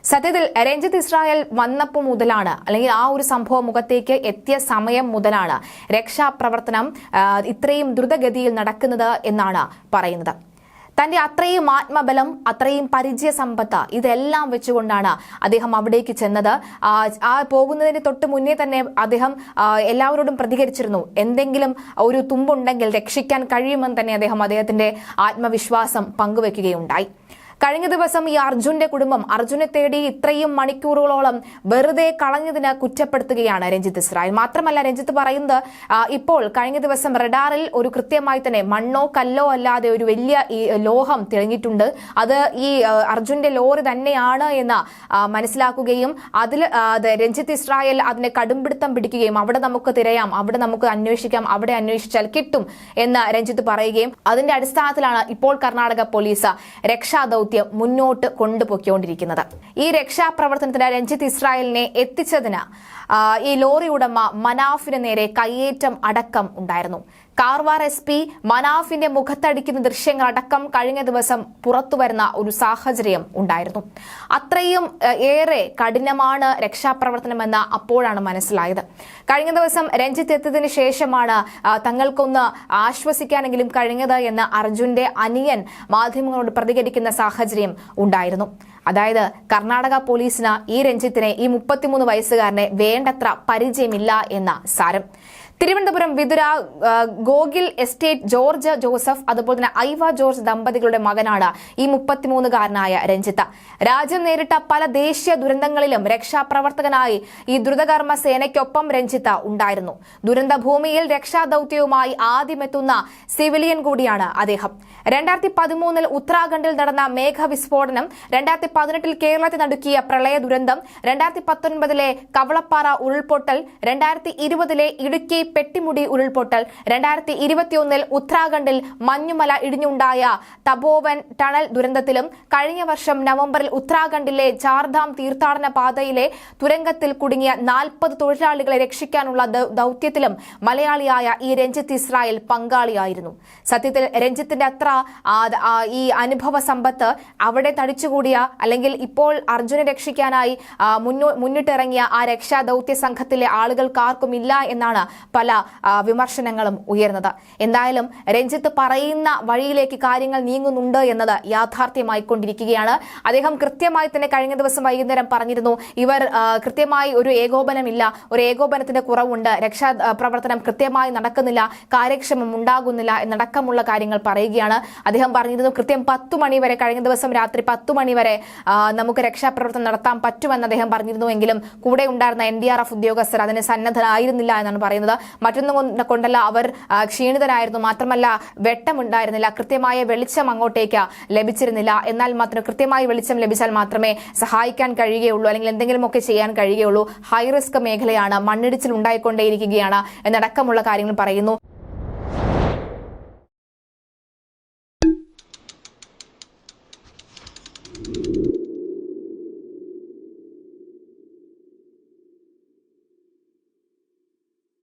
സത്യത്തിൽ രഞ്ജിത്ത് ഇസ്രായേൽ വന്നപ്പോൾ മുതലാണ്, അല്ലെങ്കിൽ ആ ഒരു സംഭവം മുഖത്തേക്ക് എത്തിയ സമയം മുതലാണ് രക്ഷാപ്രവർത്തനം ഇത്രയും ദ്രുതഗതിയിൽ നടക്കുന്നത് എന്നാണ് പറയുന്നത്. തന്റെ അത്രയും ആത്മബലം, അത്രയും പരിചയ സമ്പത്ത്, ഇതെല്ലാം വെച്ചുകൊണ്ടാണ് അദ്ദേഹം അവിടേക്ക് ചെന്നത്. ആ പോകുന്നതിന് തൊട്ട് മുന്നേ തന്നെ അദ്ദേഹം എല്ലാവരോടും പ്രതികരിച്ചിരുന്നു. എന്തെങ്കിലും ഒരു തുമ്പുണ്ടെങ്കിൽ രക്ഷിക്കാൻ കഴിയുമെന്ന് തന്നെ അദ്ദേഹത്തിന്റെ ആത്മവിശ്വാസം പങ്കുവെക്കുകയുണ്ടായി. കഴിഞ്ഞ ദിവസം ഈ അർജുന്റെ കുടുംബം അർജുനെ തേടി ഇത്രയും മണിക്കൂറുകളോളം വെറുതെ കളഞ്ഞതിന് കുറ്റപ്പെടുത്തുകയാണ് രഞ്ജിത്ത് ഇസ്രായേൽ. മാത്രമല്ല, രഞ്ജിത്ത് പറയുന്നത് ഇപ്പോൾ കഴിഞ്ഞ ദിവസം റഡാറിൽ ഒരു കൃത്യമായി തന്നെ മണ്ണോ കല്ലോ അല്ലാതെ ഒരു വലിയ ഈ ലോഹം തെളിഞ്ഞിട്ടുണ്ട്. അത് ഈ അർജുന്റെ ലോറി തന്നെയാണ് എന്ന് മനസ്സിലാക്കുകയും അതിൽ രഞ്ജിത്ത് ഇസ്രായേൽ അതിനെ കടുംപിടുത്തം പിടിക്കുകയും അവിടെ നമുക്ക് തിരയാം, അവിടെ നമുക്ക് അന്വേഷിക്കാം, അവിടെ അന്വേഷിച്ചാൽ കിട്ടും എന്ന് രഞ്ജിത്ത് പറയുകയും അതിന്റെ അടിസ്ഥാനത്തിലാണ് ഇപ്പോൾ കർണാടക പോലീസ് രക്ഷാദൌത്യം മുന്നോട്ട് കൊണ്ടുപോയിക്കൊണ്ടിരിക്കുന്നത്. ഈ രക്ഷാപ്രവർത്തനത്തിന് രഞ്ജിത്ത് ഇസ്രായേലിനെ എത്തിച്ചതിന് ഈ ലോറി ഉടമ മനാഫിന് നേരെ കയ്യേറ്റം അടക്കം ഉണ്ടായിരുന്നു. കാർവാർ SP മനാഫിന്റെ മുഖത്തടിക്കുന്ന ദൃശ്യങ്ങൾ അടക്കം കഴിഞ്ഞ ദിവസം പുറത്തുവരുന്ന ഒരു സാഹചര്യം ഉണ്ടായിരുന്നു. അത്രയും ഏറെ കഠിനമാണ് രക്ഷാപ്രവർത്തനമെന്ന് അപ്പോഴാണ് മനസ്സിലായത്. കഴിഞ്ഞ ദിവസം രഞ്ജിത്ത് എത്തിയതിനു ശേഷമാണ് തങ്ങൾക്കൊന്ന് ആശ്വസിക്കാനെങ്കിലും കഴിഞ്ഞത് എന്ന് അർജുന്റെ അനിയൻ മാധ്യമങ്ങളോട് പ്രതികരിക്കുന്ന സാഹചര്യം ഉണ്ടായിരുന്നു. അതായത് കർണാടക പോലീസിന് ഈ രഞ്ജിത്തിനെ, ഈ 33 വയസ്സുകാരനെ വേണ്ടത്ര പരിചയമില്ല എന്ന സാരം. തിരുവനന്തപുരം വിതുര ഗോഗിൽ എസ്റ്റേറ്റ് ജോർജ് ജോസഫ് അതുപോലെ തന്നെ ഐവ ജോർജ് ദമ്പതികളുടെ മകനാണ് ഈ 33-കാരനായ രഞ്ജിത്ത്. രാജ്യം നേരിട്ട പല ദേശീയ ദുരന്തങ്ങളിലും രക്ഷാപ്രവർത്തകനായി ഈ ദ്രുതകർമ്മ സേനയ്ക്കൊപ്പം രഞ്ജിത്ത് ഉണ്ടായിരുന്നു. ദുരന്ത ഭൂമിയിൽ രക്ഷാദൌത്യവുമായി ആദ്യമെത്തുന്ന സിവിലിയൻ കൂടിയാണ് അദ്ദേഹം. 2013 ഉത്തരാഖണ്ഡിൽ നടന്ന മേഘവിസ്ഫോടനം, 2018 കേരളത്തെ നടുക്കിയ പ്രളയ ദുരന്തം, 2019 കവളപ്പാറ ഉരുൾപൊട്ടൽ, 2020 ഇടുക്കി പെട്ടിമുടി ഉരുൾപൊട്ടൽ, 2021 ഉത്തരാഖണ്ഡിൽ മഞ്ഞുമല ഇടിഞ്ഞുണ്ടായ തപോവൻ ടണൽ ദുരന്തത്തിലും, കഴിഞ്ഞ വർഷം നവംബറിൽ ഉത്തരാഖണ്ഡിലെ ചാർധാം തീർത്ഥാടന പാതയിലെ തുരങ്കത്തിൽ കുടുങ്ങിയ 40 തൊഴിലാളികളെ രക്ഷിക്കാനുള്ള ദൌത്യത്തിലും മലയാളിയായ ഈ രഞ്ജിത്ത് ഇസ്രായേൽ പങ്കാളിയായിരുന്നു. സത്യത്തിൽ രഞ്ജിത്തിന്റെ അത്ര ഈ അനുഭവ സമ്പത്ത് അവിടെ തടിച്ചുകൂടിയ, അല്ലെങ്കിൽ ഇപ്പോൾ അർജുനെ രക്ഷിക്കാനായി മുന്നിട്ടിറങ്ങിയ ആ രക്ഷാ ദൌത്യ സംഘത്തിലെ ആളുകൾക്കാർക്കും ഇല്ല എന്നാണ് പല വിമർശനങ്ങളും ഉയർന്നത്. എന്തായാലും രഞ്ജിത്ത് പറയുന്ന വഴിയിലേക്ക് കാര്യങ്ങൾ നീങ്ങുന്നുണ്ട് എന്നത് യാഥാർത്ഥ്യമായിക്കൊണ്ടിരിക്കുകയാണ്. അദ്ദേഹം കൃത്യമായി തന്നെ കഴിഞ്ഞ ദിവസം വൈകുന്നേരം പറഞ്ഞിരുന്നു, ഇവർ കൃത്യമായി ഒരു ഏകോപനമില്ല, ഒരു ഏകോപനത്തിന്റെ കുറവുണ്ട്, രക്ഷാപ്രവർത്തനം കൃത്യമായി നടക്കുന്നില്ല, കാര്യക്ഷമം ഉണ്ടാകുന്നില്ല എന്നടക്കമുള്ള കാര്യങ്ങൾ പറയുകയാണ്. അദ്ദേഹം പറഞ്ഞിരുന്നു കൃത്യം 10 മണി വരെ, കഴിഞ്ഞ ദിവസം രാത്രി 10 മണി വരെ നമുക്ക് രക്ഷാപ്രവർത്തനം നടത്താൻ പറ്റുമെന്ന് അദ്ദേഹം പറഞ്ഞിരുന്നു. എങ്കിലും കൂടെ ഉണ്ടായിരുന്ന NDRF ഉദ്യോഗസ്ഥർ അതിന് സന്നദ്ധരായിരുന്നില്ല എന്നാണ് പറയുന്നത്. മറ്റൊന്നും കൊണ്ടല്ല, അവർ ക്ഷീണിതരായിരുന്നു, മാത്രമല്ല വെട്ടമുണ്ടായിരുന്നില്ല, കൃത്യമായ വെളിച്ചം അങ്ങോട്ടേക്ക് ലഭിച്ചിരുന്നില്ല. എന്നാൽ മാത്രം കൃത്യമായ വെളിച്ചം ലഭിച്ചാൽ മാത്രമേ സഹായിക്കാൻ കഴിയുകയുള്ളൂ, അല്ലെങ്കിൽ എന്തെങ്കിലുമൊക്കെ ചെയ്യാൻ കഴിയുകയുള്ളൂ. ഹൈ റിസ്ക് മേഖലയാണ്, മണ്ണിടിച്ചിൽ ഉണ്ടായിക്കൊണ്ടേയിരിക്കുകയാണ് എന്നടക്കമുള്ള കാര്യങ്ങൾ പറയുന്നു.